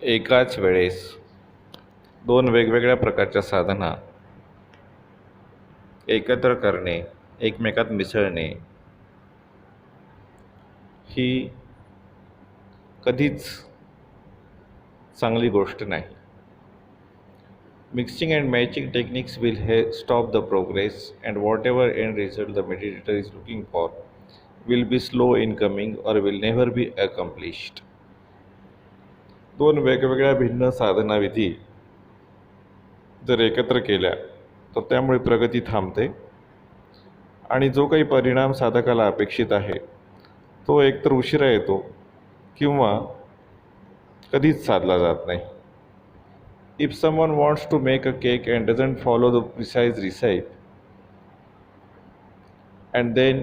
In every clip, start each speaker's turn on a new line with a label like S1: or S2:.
S1: एकाच वेळेस दोन वेगवेगळ्या प्रकारच्या साधना एकत्र करणे, एकमेकात मिसळणे ही कधीच चांगली गोष्ट नाही. Mixing and matching techniques will stop the progress, and whatever end result the meditator is looking for will be slow in coming or will never be accomplished. दोन वेगवेगळ्या भिन्न साधना विधी जर एकत्र केल्या तर त्यामुळे प्रगती थांबते आणि जो काही परिणाम साधकाला अपेक्षित आहे तो एकतर उशिरा येतो किंवा कधीच साधला जात नाही. If someone wants to make a cake and doesn't follow the precise recipe and then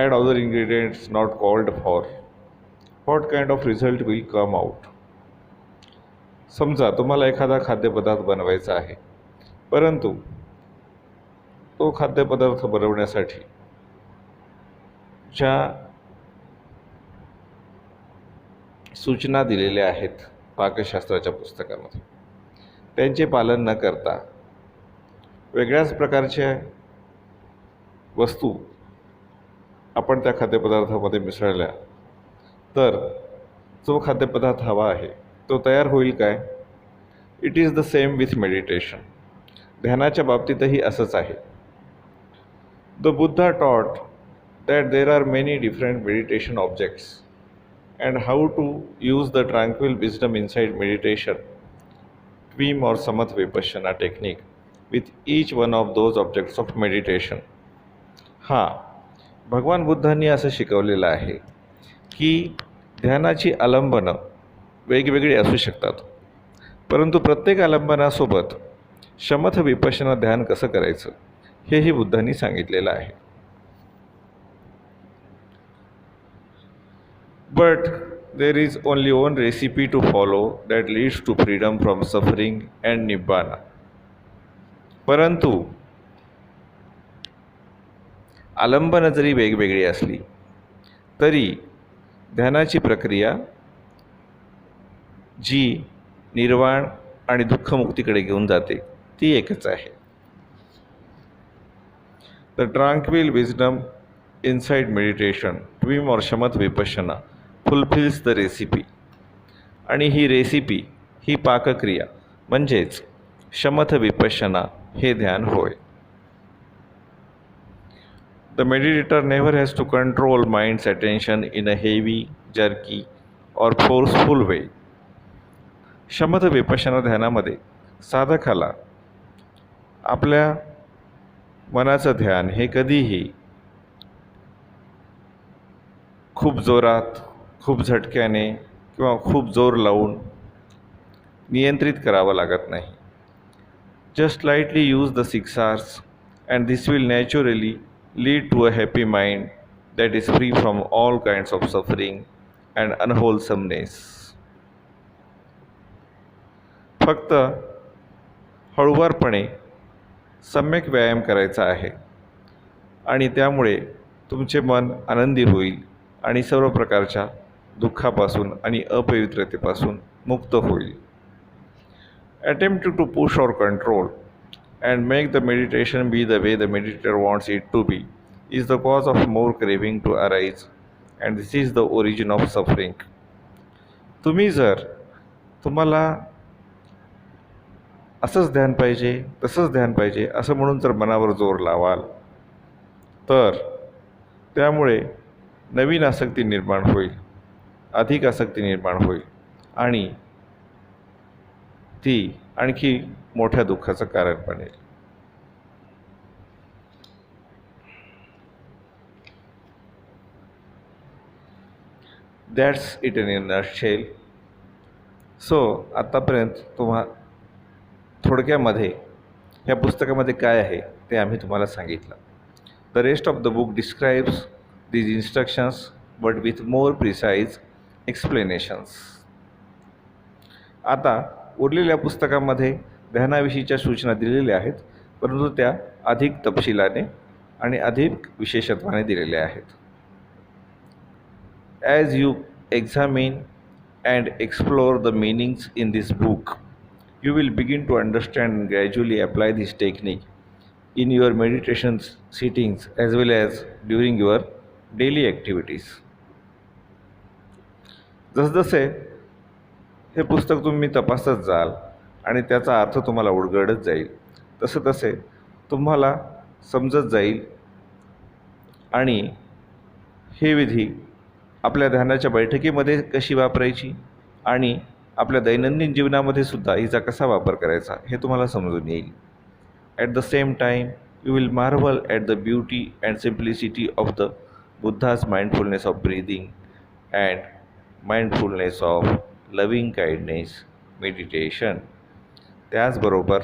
S1: add other ingredients not called for, what kind of result will come out? समजा तुम्हाला एखादा खाद्यपदार्थ बनवायचा आहे, परंतु तो खाद्यपदार्थ बनवण्यासाठी ज्या सूचना दिलेल्या आहेत पाकशास्त्राच्या पुस्तकामध्ये त्यांचे पालन न करता वेगळ्याच प्रकारच्या वस्तू आपण त्या खाद्यपदार्थामध्ये मिसळल्या तर जो खाद्यपदार्थ हवा आहे तो तयार होईल काय? It is the same with meditation. ध्यानाच्या बाबतीतही असंच आहे. The Buddha taught that there are many different meditation objects and how to use the tranquil wisdom inside meditation, Tvim or Samatha Vipassana technique with each one of those objects of meditation. हां, भगवान बुद्धांनी असं शिकवलेलं आहे की ध्यानाची आलंबनं वेगवेगळी असू शकतात, परंतु प्रत्येक आलंबनासोबत शमथ विपश्यना ध्यान कसं करायचं हेही बुद्धांनी सांगितलेलं आहे. But there is only one recipe to follow that leads to freedom from suffering and nibbana. परंतु आलंबनं जरी वेगवेगळी असली तरी ध्यानाची प्रक्रिया जी निर्वाण आणि दुःखमुक्तीकडे घेऊन जाते ती एकच आहे. द ट्रांक्विल विजडम इनसाइड मेडिटेशन, ट्विम और शमथ विपश्यना फुलफिल्स द रेसिपी. आणि ही रेसिपी, ही पाकक्रिया म्हणजेच शमथ विपश्यना हे ध्यान होय. The meditator never has to control mind's attention in a heavy, jerky or forceful way. Shamatha Vipassana ध्यानामध्ये साधकाला आपल्या मनाचं ध्यान हे कधीही खूप जोरात, खूप झटक्याने किंवा खूप जोर लावून नियंत्रित करावं लागत नाही. Just lightly use the 6 Rs and this will naturally lead to a happy mind that is free from all kinds of suffering and unwholesomeness. फक्त हळुवारपणे सम्यक व्यायाम करायचा आहे आणि त्यामुळे तुमचे मन आनंदी होईल आणि सर्व प्रकारच्या दुःखापासून आणि अपवित्रतेपासून मुक्त होईल. Attempt to push or control and make the meditation be the way the meditator wants it to be is the cause of more craving to arise and this is the origin of suffering. तुम्ही जर तुम्हाला असंच ध्यान पाहिजे, तसंच ध्यान पाहिजे असं म्हणून जर मनावर जोर लावाल तर त्यामुळे नवीन आसक्ती निर्माण होईल, अधिक आसक्ती निर्माण होईल आणि ती आणखी मोठ्या दुःखाचं कारण बनेल. That's it in a nutshell. So आत्तापर्यंत थोडक्यामध्ये ह्या पुस्तकामध्ये काय आहे ते आम्ही तुम्हाला सांगितलं. The rest of the book describes these instructions but with more precise explanations. आता उरलेल्या पुस्तकामध्ये ध्यानाविषयीच्या सूचना दिलेल्या आहेत, परंतु त्या अधिक तपशिलाने आणि अधिक विशेषत्वाने दिलेल्या आहेत. As you examine and explore the meanings in this book, you will begin to understand and gradually apply this technique in your meditation sittings as well as during your daily activities. जसजसे हे पुस्तक तुम्ही तपासत जाल आणि त्याचा अर्थ तुम्हाला उलगडत जाईल, तसे तसे तुम्हाला समजत जाईल आणि हे विधी आपल्या ध्यानाच्या बैठकीमध्ये कशी वापरायची आणि आपल्या दैनंदिन जीवनामध्ये सुद्धा हिचा कसा वापर करायचा हे तुम्हाला समजून येईल. At the same time you will Marvel at the beauty and simplicity of the Buddha's mindfulness of breathing and mindfulness of loving kindness meditation. त्याचबरोबर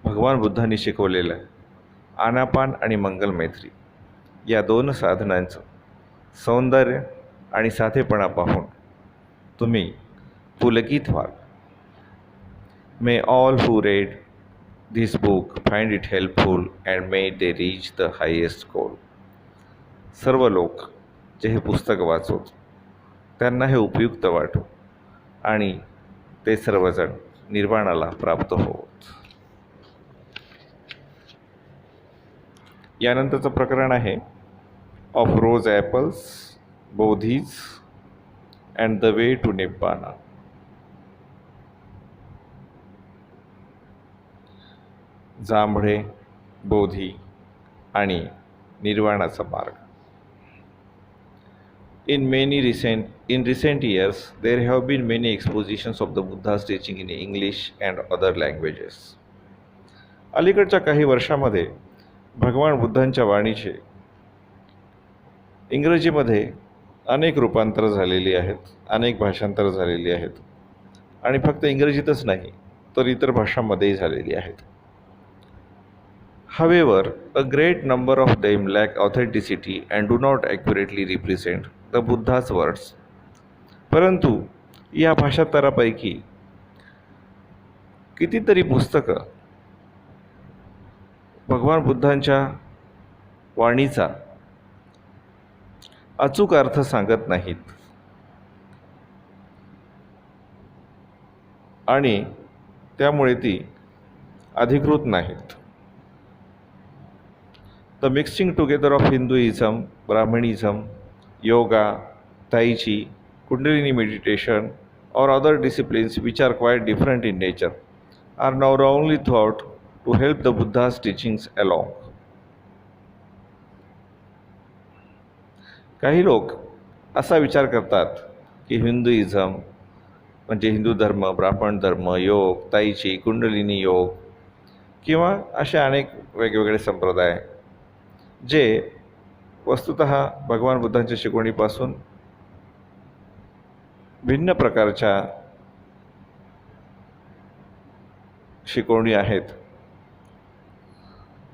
S1: भगवान बुद्धांनी शिकवलेलं आनापान आणि मंगल मैत्री या दोन साधनांचं सौंदर्य आणि साधेपणा पाहून तुम्ही पुलकित व्हाल. May all who read this book find it helpful and may they reach the highest goal. सर्व लोक जे हे पुस्तक वाचोत त्यांना हे उपयुक्त वाटो आणि ते सर्वजण निर्वाणाला प्राप्त होत. यानंतरचं प्रकरण आहे of rose apples bodhis and the way to nibbana. जांभळे, बोधी आणि निर्वाणाचा मार्ग. In recent years, there have been many expositions of the Buddha's teaching in English and other languages. अलीकडच्या काही वर्षामध्ये भगवान बुद्धांच्या वाणीचे इंग्रजीमध्ये अनेक रूपांतर झालेली आहेत, अनेक भाषांतर झालेली आहेत आणि फक्त इंग्रजीतच नाही तर इतर भाषांमध्येही झालेली आहेत. However, a great number of them lack authenticity and do not accurately represent the Buddha's words. परंतु या भाषांतरापैकी कितीतरी पुस्तकं भगवान बुद्धांच्या वाणीचा अचूक अर्थ सांगत नाहीत आणि त्यामुळे ती अधिकृत नाहीत. The mixing together of Hinduism, Brahmanism, yoga, Tai Chi, Kundalini meditation, or other disciplines which are quite different in nature are now wrongly thought to help the Buddha's teachings along. काही लोक असा विचार करतात की हिंदुइझम म्हणजे हिंदू धर्म, ब्राह्मण धर्म, योग, ताईची, कुंडलिनी योग किंवा असे अनेक वेगवेगळे संप्रदाय जे वस्तुतः भगवान बुद्धांच्या शिकवणीपासून भिन्न प्रकारच्या शिकवणी आहेत.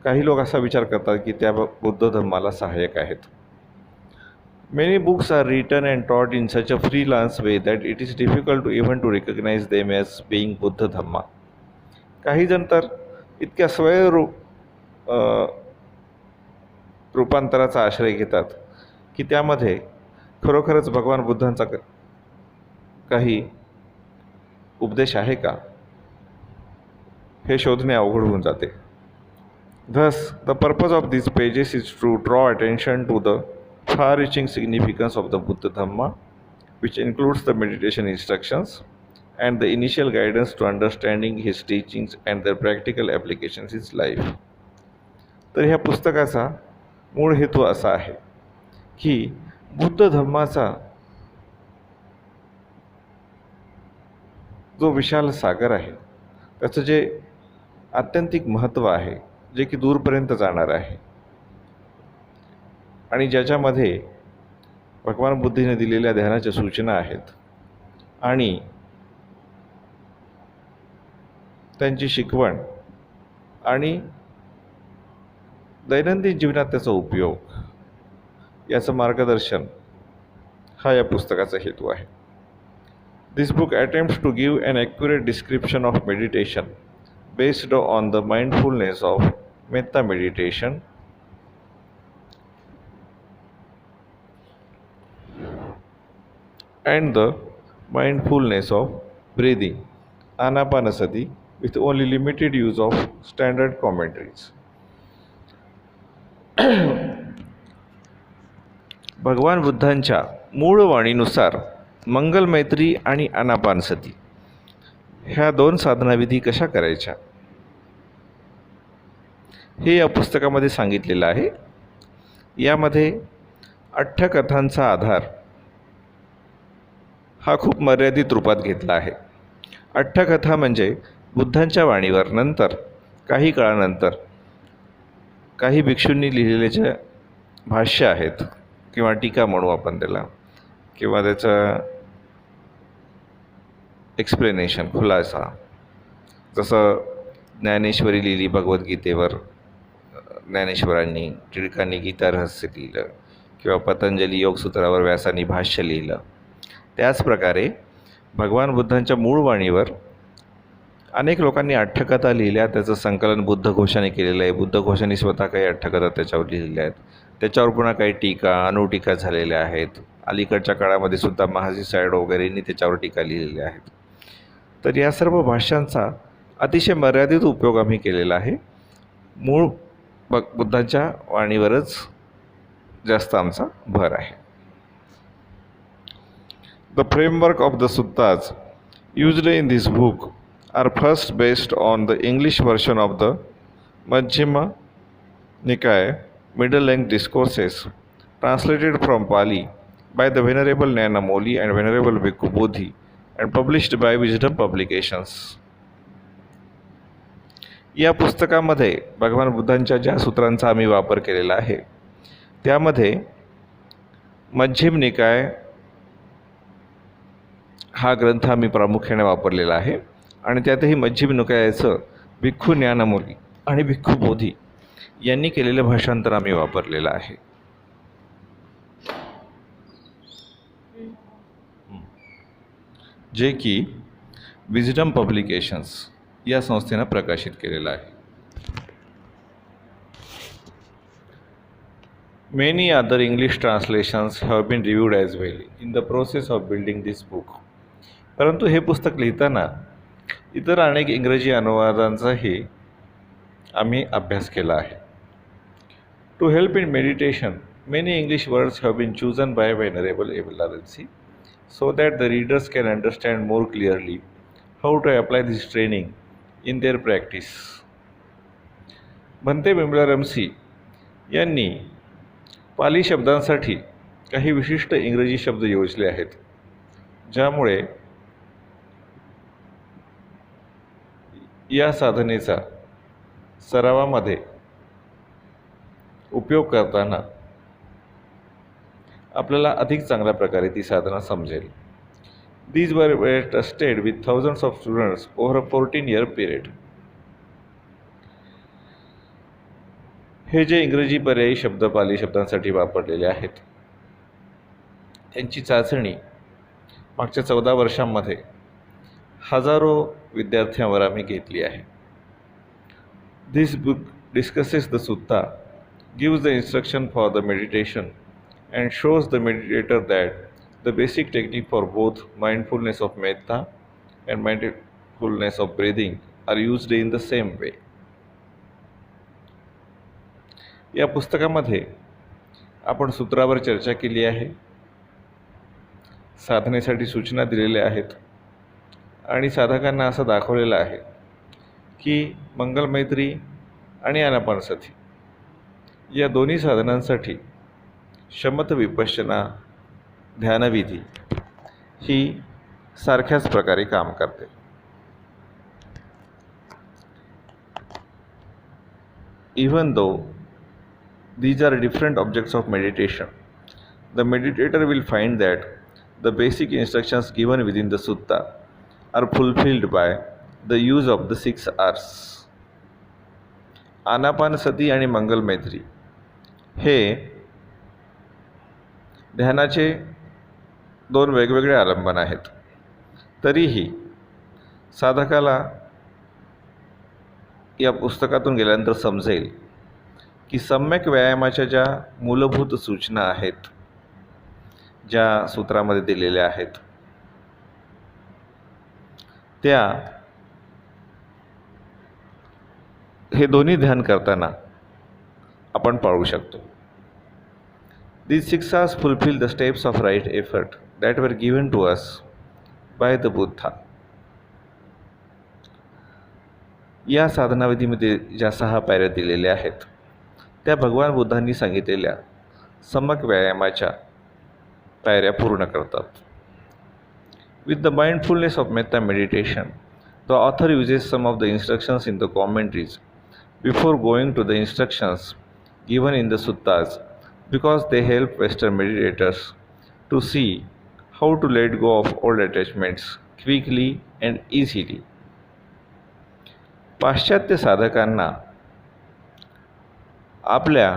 S1: काही लोक असा विचार करतात की त्या बुद्ध धर्माला सहाय्यक आहेत. Many books are written and taught in such a freelance way that it is difficult to even to recognize them as being Buddha धम्मा. काही जण तर इतक्या रूपांतराचा आश्रय घेतात की त्यामध्ये खरोखरच भगवान बुद्धांचा काही उपदेश आहे का हे शोधणे अवघड होऊन जाते. Thus, the purpose of these pages is to draw attention to the far-reaching significance of the Buddha Dhamma, which includes the meditation instructions and the initial guidance to understanding his teachings and their practical applications in life. तर ह्या पुस्तकाचा मूळ हेतू असा आहे की बुद्ध धम्माचा जो विशाल सागर आहे त्याचं जे आत्यंतिक महत्त्व आहे जे की दूरपर्यंत जाणार आहे आणि ज्याच्यामध्ये भगवान बुद्धीने दिलेल्या ध्यानाच्या सूचना आहेत आणि त्यांची शिकवण आणि दैनंदिन जीवनात त्याचा उपयोग याचं मार्गदर्शन हा या पुस्तकाचा हेतू आहे. This book attempts to give an accurate description of meditation based on the mindfulness of metta meditation and the mindfulness of breathing, anapanasati, with only limited use of standard commentaries. भगवान बुद्धांच्या मूळ वाणीनुसार मंगलमैत्री आणि आनापानसती ह्या दोन साधनाविधी कशा करायच्या हे या पुस्तकामध्ये सांगितलेलं आहे. यामध्ये अठ्ठकथांचा आधार हा खूप मर्यादित रूपात घेतला आहे. अठ्ठकथा म्हणजे बुद्धांच्या वाणीवर नंतर काही काळानंतर काही भिक्षूंनी लिहिलेले जे भाष्य आहेत किंवा टीका म्हणू आपण त्याला, किंवा त्याचं एक्सप्लेनेशन, खुलासा, जसं ज्ञानेश्वरी लिहिली भगवद्गीतेवर ज्ञानेश्वरांनी, टिळकांनी गीता रहस्य लिहिलं, किंवा पतंजली योगसूत्रावर व्यासांनी भाष्य लिहिलं. त्याचप्रकारे भगवान बुद्धांच्या मूळ वाणीवर अनेक लोकांनी अठ्ठकथा लिहिल्या. त्याचं संकलन बुद्धघोषाने केलेलं आहे. बुद्धघोषाने स्वतः काही अठ्ठकथा त्याच्यावर लिहिलेल्या आहेत. त्याच्यावर पुन्हा काही टीका अनुटीका झालेल्या आहेत. अलीकडच्या काळामध्ये सुद्धा महाजी सायड वगैरेंनी त्याच्यावर टीका लिहिलेल्या आहेत. तर या सर्व भाष्यांचा अतिशय मर्यादित उपयोग आम्ही केलेला आहे. मूळ बुद्धांच्या वाणीवरच जास्त आमचा भर आहे. The framework of the suttas used in this book are first based on the English version of the Majjhima Nikaya Middle Length Discourses, translated from Pali by the Venerable Nyanamoli and Venerable Bhikkhu Bodhi and published by Wisdom Publications. या पुस्तकामध्ये भगवान बुद्धांच्या ज्या सूत्रांचा आम्ही वापर केलेला आहे त्यामध्ये मध्यम निकाय हा ग्रंथ आम्ही प्रामुख्याने वापरलेला आहे. आणि त्यातही मध्यम निकायाचं भिक्खू ज्ञानमौली आणि भिक्खू बोधी यांनी केलेलं भाषांतर आम्ही वापरलेलं आहे. जे की विजडम पब्लिकेशन्स या संस्थेनं प्रकाशित केलेलं आहे. Many other English translations have been reviewed as well in the process of building this book. परंतु हे पुस्तक लिहिताना इतर अनेक इंग्रजी अनुवादांचाही आम्ही अभ्यास केला आहे. To help in meditation, many English words have been chosen by Venerable LRLC so that the readers can understand more clearly how to apply this training in their practice. Bhante बिमलारमसी यांनी पाली शब्दांसाठी काही विशिष्ट इंग्रजी शब्द योजले आहेत, ज्यामुळे या साधनेचा सरावामध्ये उपयोग करताना आपल्याला अधिक चांगल्या प्रकारे ती साधना समजेल. These were tested with thousands of students over a 14-year period. हे जे इंग्रजी पर्यायी शब्द पाली शब्दांसाठी वापरलेले आहेत त्यांची चाचणी मागच्या 14 वर्षांमध्ये हजारो विद्यार्थ्यांवर आम्ही घेतली आहे. This book discusses the sutta, gives the instruction for the meditation, and shows the meditator that the basic technique for both mindfulness of metta and mindfulness of breathing are used in the same way. या पुस्तकामध्ये आपण सूत्रावर चर्चा केली आहे, साधनेसाठी सूचना दिलेल्या आहेत आणि साधकांना असं दाखवलेलं आहे की मंगलमैत्री आणि आनापानसती या दोन्ही साधनांसाठी शमत विपश्यना ध्यानविधी ही सारख्याच प्रकारे काम करते. Even though these are different objects of meditation, the meditator will find that the basic instructions given within the sutta are fulfilled by the use of the 6 R's. आनापानसती आणि मंगलमैत्री हे ध्यानाचे दोन वेगवेगळे आलंबन आहेत. तरीही साधकाला या पुस्तकातून गेल्यानंतर समजेल की सम्यक व्यायामाच्या ज्या मूलभूत सूचना आहेत ज्या सूत्रामध्ये दिलेल्या आहेत त्या हे दोन्ही ध्यान करताना आपण पाळू शकतो. These 6 hours fulfill the steps of right effort that were given to us by the Buddha. या साधनाविधीमध्ये ज्या 6 पायऱ्या दिलेल्या आहेत त्या भगवान बुद्धांनी सांगितलेल्या सम्यक व्यायामाच्या पायऱ्या पूर्ण करतात. With the mindfulness of metta meditation, the author uses some of the instructions in the commentaries before going to the instructions given in the suttas because they help Western meditators to see how to let go of old attachments quickly and easily. पाश्चात्य साधकांना आपल्या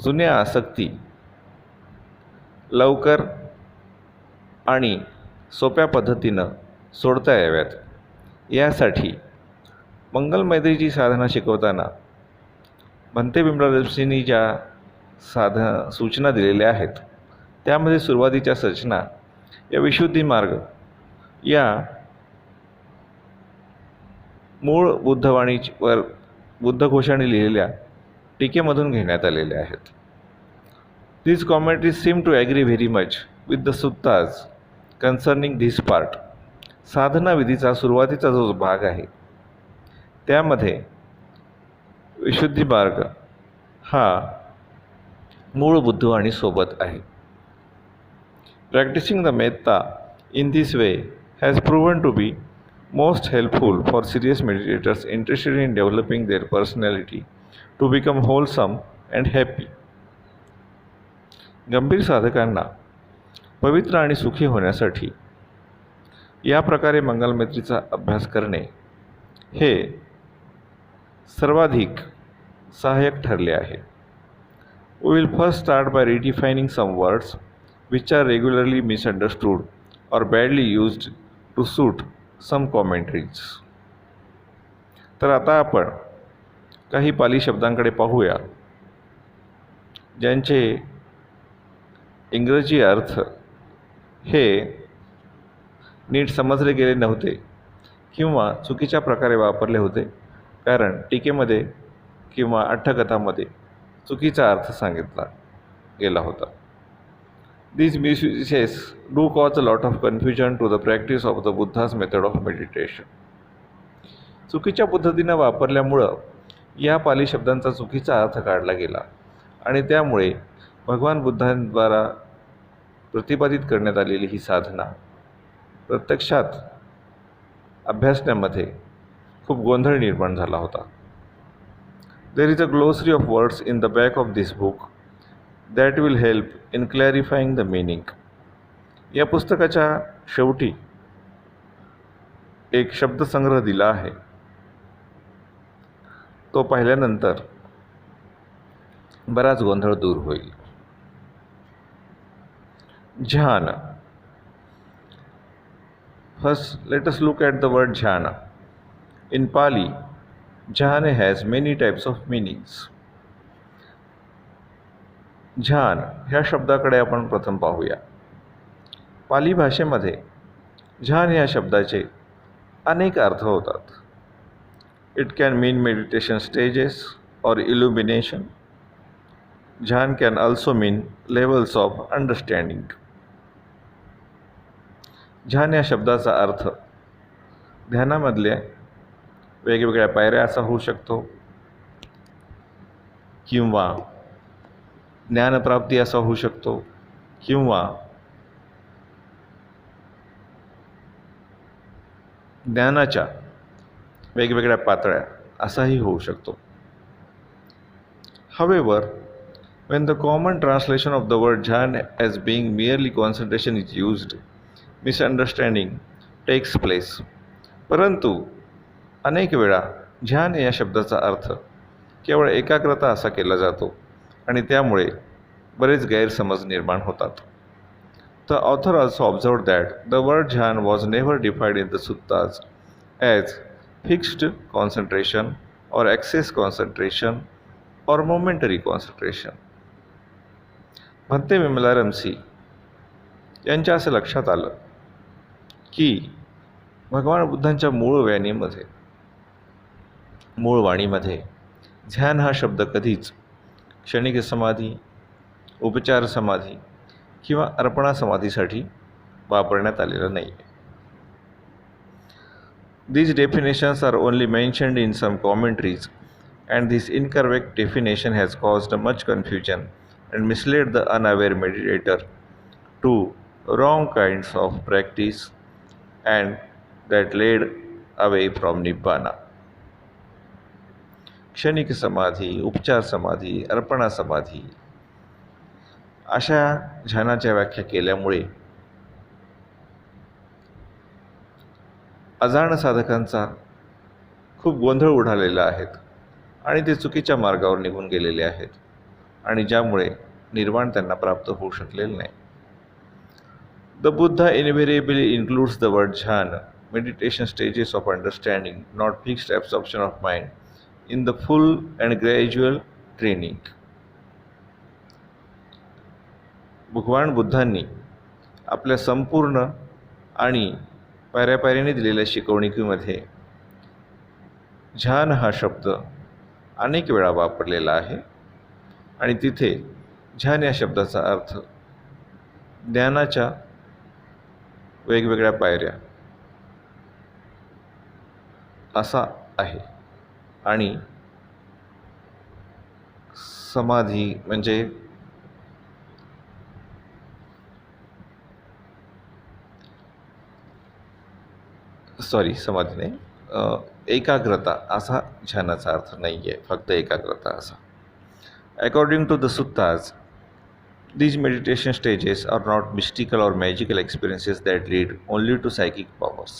S1: जुन्या आसक्ती लवकर आणि सोप्या पद्धतीनं सोडता याव्यात यासाठी मंगलमैत्रीची साधना शिकवताना भंते बिमला ज्या सूचना दिलेल्या आहेत त्यामध्ये सुरुवातीच्या सूचना या विशुद्धी मार्ग या मूळ बुद्धवाणीवर बुद्धघोषाने लिहिलेल्या टीकेमधून घेण्यात आलेल्या आहेत. These commentaries seem to agree very much with the suttas concerning this part. साधना विधीचा सुरुवातीचा जो भाग आहे त्यामध्ये विशुद्धी मार्ग हा मूळ बुद्धवाणी सोबत आहे. Practicing the metta in this way has proven to be most helpful for serious meditators interested in developing their personality to become wholesome and happy. गंभीर साधकांना पवित्र आणि सुखी होण्यासाठी या प्रकारे मंगलमैत्रीचा अभ्यास करणे हे सर्वाधिक सहाय्यक ठरले आहे. We will first start by redefining some words which are regularly misunderstood or badly used to suit some commentaries. तर आता आपण काही पाली शब्दांकडे पाहूया ज्यांचे इंग्रजी अर्थ हे नीट समजले गेले नव्हते किंवा चुकीच्या प्रकारे वापरले होते कारण टीकेमध्ये किंवा अठ्ठकथामध्ये चुकीचा अर्थ सांगितला गेला होता. These misuses do cause a lot of confusion to the practice of the Buddha's method of meditation. चुकीच्या पद्धतीनं वापरल्यामुळं या पाली शब्दांचा चुकीचा अर्थ काढला गेला आणि त्यामुळे भगवान बुद्धांद्वारा प्रतिपादित करण्यात आलेली ही साधना प्रत्यक्षात अभ्यासण्यामध्ये खूप गोंधळ निर्माण झाला होता. There is a glossary of words in the back of this book that will help in clarifying the meaning. या पुस्तकाच्या शेवटी एक शब्दसंग्रह दिला आहे. तो पाहिल्यानंतर बराच गोंधळ दूर होईल. ध्यान. First, let us look at the word jhana. In Pali, jhana has many types of meanings. ध्यान ह्या शब्दाकडे आपण प्रथम पाहूया. पाली भाषेमध्ये ध्यान या शब्दाचे अनेक अर्थ होतात. It can mean meditation stages और इल्युमिनेशन. ध्यान can also mean levels of understanding. ध्यान या शब्दाचा अर्थ ध्यानामधल्या वेगवेगळ्या पायऱ्या असा होऊ शकतो किंवा ज्ञानप्राप्ती असा होऊ शकतो किंवा ज्ञानाच्या वेगवेगळ्या पातळ्या असाही होऊ शकतो. However, when the common translation of the word jhana as being merely concentration is used, misunderstanding takes place. परंतु अनेक वेळा ध्यान या शब्दाचा अर्थ केवळ एकाग्रता असा केला जातो आणि त्यामुळे बरेच गैरसमज निर्माण होतात. The author also observed that the word jhana was never defined in the suttas as fixed concentration or excess concentration or momentary concentration. Bhante Vimala रमसी यांच्या असं लक्षात आलं की भगवान बुद्धांच्या मूळ वाणीमध्ये ध्यान हा शब्द कधीच क्षणिक समाधी, उपचार समाधी किंवा अर्पणा समाधीसाठी वापरण्यात आलेला नाही. These definitions are only mentioned in some commentaries, and this incorrect definition has caused much confusion and misled the unaware meditator to wrong kinds of practice and that led away from Nibbana. क्षणिक समाधी, उपचार समाधी, अर्पणा समाधी अशा ध्यानाच्या व्याख्या केल्यामुळे अजाण साधकांचा खूप गोंधळ उडालेला आहेत आणि ते चुकीच्या मार्गावर निघून गेलेले आहेत आणि ज्यामुळे निर्वाण त्यांना प्राप्त होऊ शकलेलं नाही. The Buddha invariably includes the word dhyana, meditation stages of understanding, not fixed absorption of mind, in the full and gradual training. भगवान बुद्धांनी आपल्या संपूर्ण आणि पायऱ्यापायऱ्याने दिलेल्या शिकवणुकीमध्ये ध्यान हा शब्द अनेक वेळा वापरलेला आहे आणि तिथे ध्यान या शब्दाचा अर्थ ज्ञानाच्या वेगवेगळ्या पायऱ्या असा आहे आणि समाधी म्हणजे समाधी नाही, एकाग्रता असा ध्यानाचा अर्थ नाही आहे, फक्त एकाग्रता असा. According to the suttas, these meditation stages are not mystical or magical experiences that lead only to psychic powers.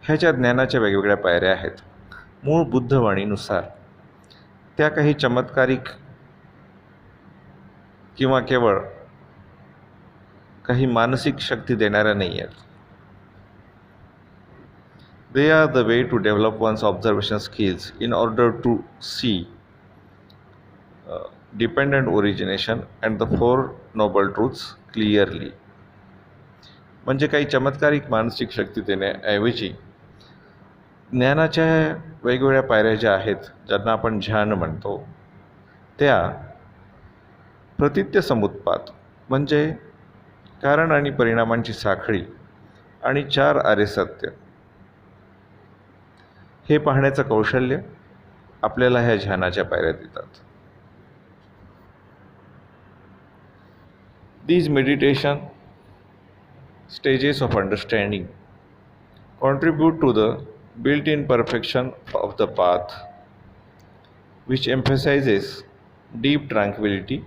S1: ह्याच्या ज्ञानाच्या वेगवेगळ्या पायऱ्या आहेत. मूळ बुद्धवाणीनुसार त्या काही चमत्कारिक किंवा केवळ काही मानसिक शक्ती देणाऱ्या नाही आहेत. They are the way to develop one's observation skills in order to see dependent origination and the four noble truths clearly. म्हणजे काही चमत्कारिक मानसिक शक्ती देण्याऐवजी ज्ञानाच्या वेगवेगळ्या पायऱ्या ज्या आहेत, ज्यांना आपण ध्यान म्हणतो, त्या प्रतित्य समुत्पाद म्हणजे कारण आणि परिणामांची साखळी आणि 4 आर्य सत्य हे पाहण्याचं कौशल्य आपल्याला ह्या ध्यानाच्या पायऱ्या देतात. These meditation stages of understanding contribute to the built-in perfection of the path, which emphasizes deep tranquility,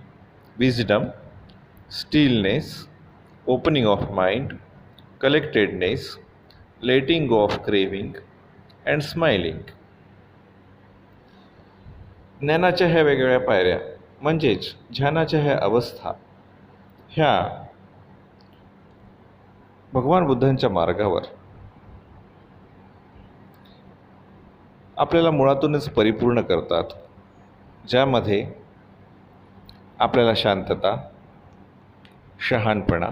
S1: wisdom, stillness, opening of mind, collectedness, letting go of craving, and smiling. ज्ञानाच्या ह्या वेगवेगळ्या पायऱ्या म्हणजेच ध्यानाच्या ह्या अवस्था ह्या भगवान बुद्धांच्या मार्गावर आपल्याला मुळातूनच परिपूर्ण करतात, ज्यामध्ये आपल्याला शांतता, शहाणपणा,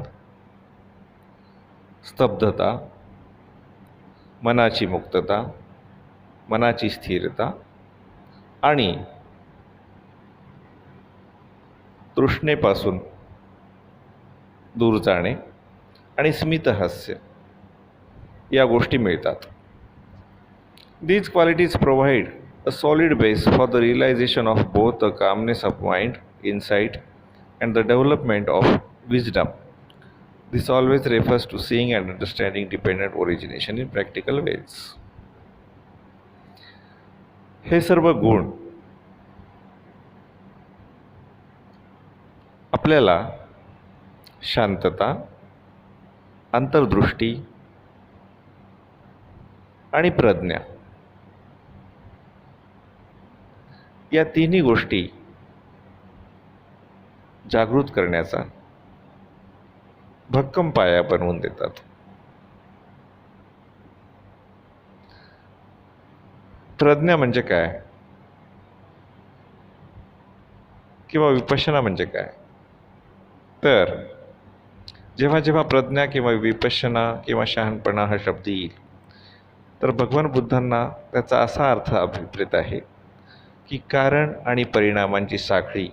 S1: स्तब्धता, मनाची मुक्तता, मनाची स्थिरता आणि तृष्णेपासून दूर जाणे आणि स्मितहास्य या गोष्टी मिळतात. These qualities provide a solid base for the realization of both the calmness of mind, insight, and the development of wisdom. This always refers to seeing and understanding dependent origination in practical ways. हे सर्व गुण आपल्याला शांतता, अंतर्दृष्टी आणि प्रज्ञा या तिन्ही गोष्टी जागृत करण्याचा भक्कम पाया बनवून देतात. प्रज्ञा म्हणजे काय? किंवा विपश्यना म्हणजे काय? तर जेव्हा जेव्हा प्रज्ञा किंवा विपश्यना किंवा शहाणपणा हा शब्द येईल, तर भगवान बुद्धांना त्याचा असा अर्थ अभिप्रेत आहे की कारण आणि परिणामांची साखळी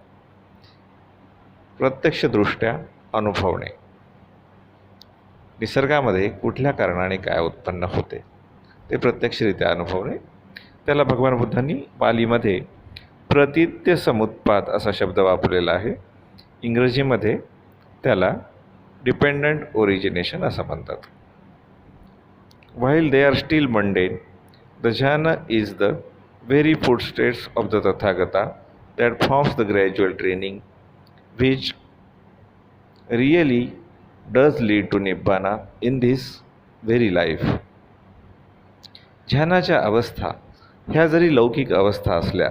S1: प्रत्यक्षदृष्ट्या अनुभवणे. निसर्गामध्ये कुठल्या कारणाने काय उत्पन्न होते ते प्रत्यक्षरित्या अनुभवणे. त्याला भगवान बुद्धांनी पालीमध्ये प्रतित्य समुत्पाद असा शब्द वापरलेला आहे. इंग्रजीमध्ये त्याला डिपेंडंट ओरिजिनेशन असं म्हणतात. While they are still mundane, the jhana is the very footsteps of the Tathagata that forms the gradual training which really does lead to Nibbana in this very life. ध्यानाच्या अवस्था ह्या जरी लौकिक अवस्था असल्या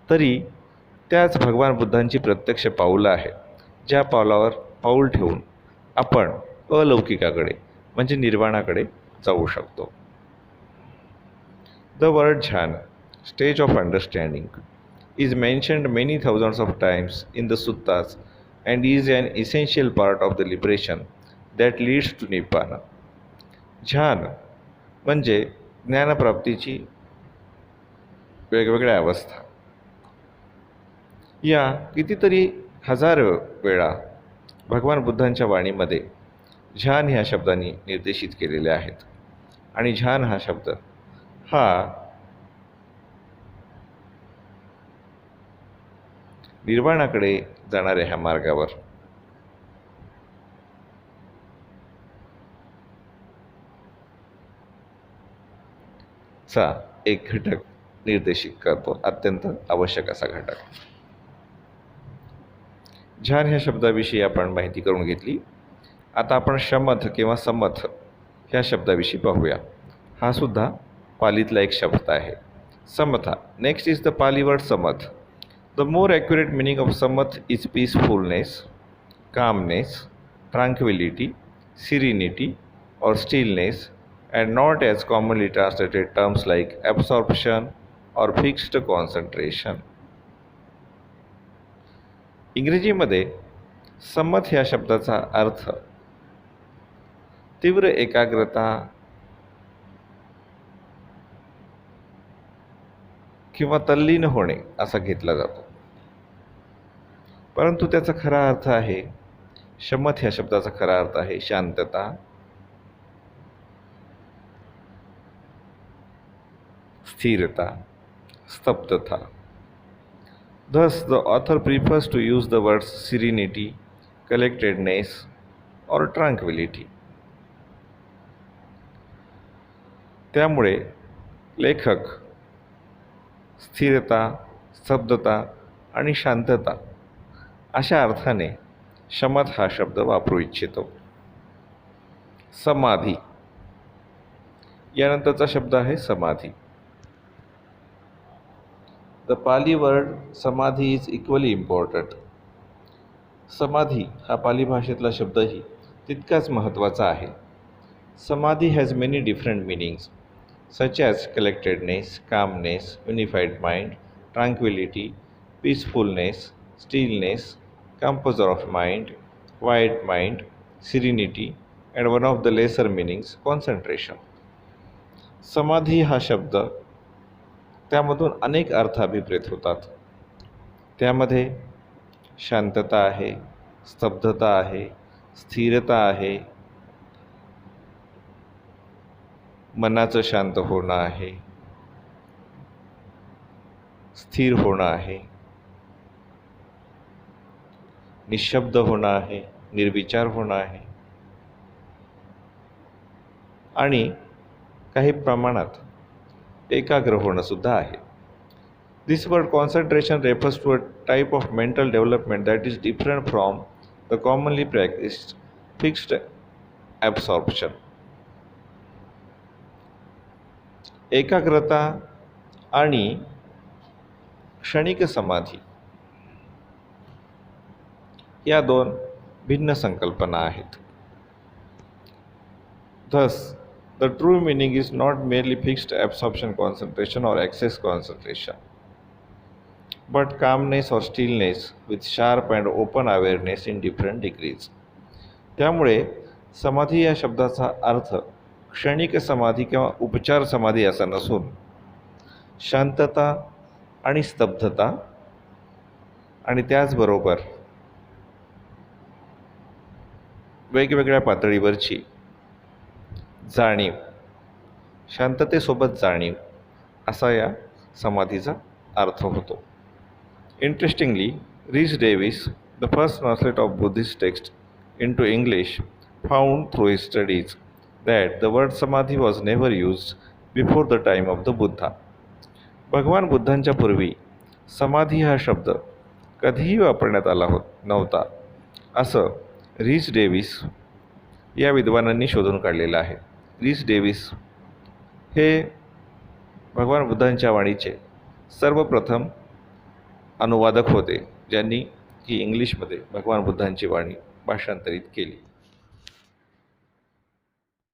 S1: तरी त्याच भगवान बुद्धांची प्रत्यक्ष पाऊलं आहे, ज्या पावलावर पाऊल ठेवून आपण अलौकिकाकडे म्हणजे निर्वाणाकडे जाऊ शकतो. The word jhana, stage of understanding, is mentioned many thousands of times in the suttas and is an essential part of the liberation that leads to nibbana. ध्यान म्हणजे ज्ञानप्राप्तीची वेगवेगळ्या अवस्था. या कितीतरी हजार वेळा भगवान बुद्धांच्या वाणीमध्ये ध्यान ह्या शब्दांनी निर्देशित केलेले आहेत. आणि ध्यान हा शब्द हा निर्वाणाकडे जाणाऱ्या ह्या मार्गावर चा एक घटक निर्देशित करतो, अत्यंत आवश्यक असा घटक. ध्यान ह्या शब्दाविषयी आपण माहिती करून घेतली. आता आपण शमथ किंवा समथ ह्या शब्दाविषयी पाहूया. हा सुद्धा पालीतला एक शब्द आहे, samatha. Next is the Pali word samatha. The more accurate meaning of samatha is peacefulness, calmness, tranquility, serenity or stillness, and not as commonly translated terms like absorption or fixed concentration. इंग्रजीमध्ये समथ ह्या शब्दाचा अर्थ तीव्र एकाग्रता किंवा तल्लीन होणे असा घेतला जातो. परंतु त्याचा खरा अर्थ आहे, शमथ ह्या शब्दाचा खरा अर्थ आहे शांतता, स्थिरता, स्तब्धता. Thus, the author prefers to use the words serenity, collectedness, or tranquility. त्यामुळे लेखक स्थिरता, स्तब्धता आणि शांतता अशा अर्थाने शमथ हा शब्द वापरू इच्छितो. समाधी यानंतरचा शब्द आहे samadhi. The Pali word samadhi is equally important. Samadhi हा पाली भाषेतला शब्दही तितकाच महत्त्वाचा आहे. Samadhi has many different meanings such as collectedness, calmness, unified mind, tranquility, peacefulness, stillness, composure of mind, quiet mind, serenity, and one of the lesser meanings concentration. Samadhi हा शब्द त्यामधून अनेक अर्थ अभिप्रेत होतात. त्यामध्ये शांतता आहे, स्तब्धता आहे, स्थिरता आहे, मनाचं शांत होणं आहे, स्थिर होणं आहे, निशब्द होणं आहे, निर्विचार होणं आहे आणि काही प्रमाणात एकाग्र होणं सुद्धा आहे. This word concentration refers to a type of mental development that is different from the commonly practised fixed absorption. एकाग्रता आणि क्षणिक समाधी या दोन भिन्न संकल्पना आहेत. Thus, the true meaning is not merely fixed absorption concentration or excess concentration. but calmness or stillness with sharp and open awareness in different degrees. त्यामुळे समाधी या शब्दाचा अर्थ क्षणिक समाधी किंवा उपचार समाधी असा नसून शांतता आणि स्तब्धता आणि त्याचबरोबर वेगवेगळ्या पातळीवरची जाणीव, शांततेसोबत जाणीव असा या समाधीचा अर्थ होतो. Interestingly, Rhys Davids, the first translate of Buddhist text into English, found through his studies that the word samadhi was never used before the time of the Buddha. भगवान बुद्धांच्या पूर्वी समाधी हा शब्द कधीही वापरण्यात आला नव्हता असं रीस डेव्हिस या विद्वानांनी शोधून काढलेलं आहे. रीस डेव्हिस हे भगवान बुद्धांच्या वाणीचे सर्वप्रथम अनुवादक होते, ज्यांनी ही इंग्लिशमध्ये भगवान बुद्धांची वाणी भाषांतरित केली.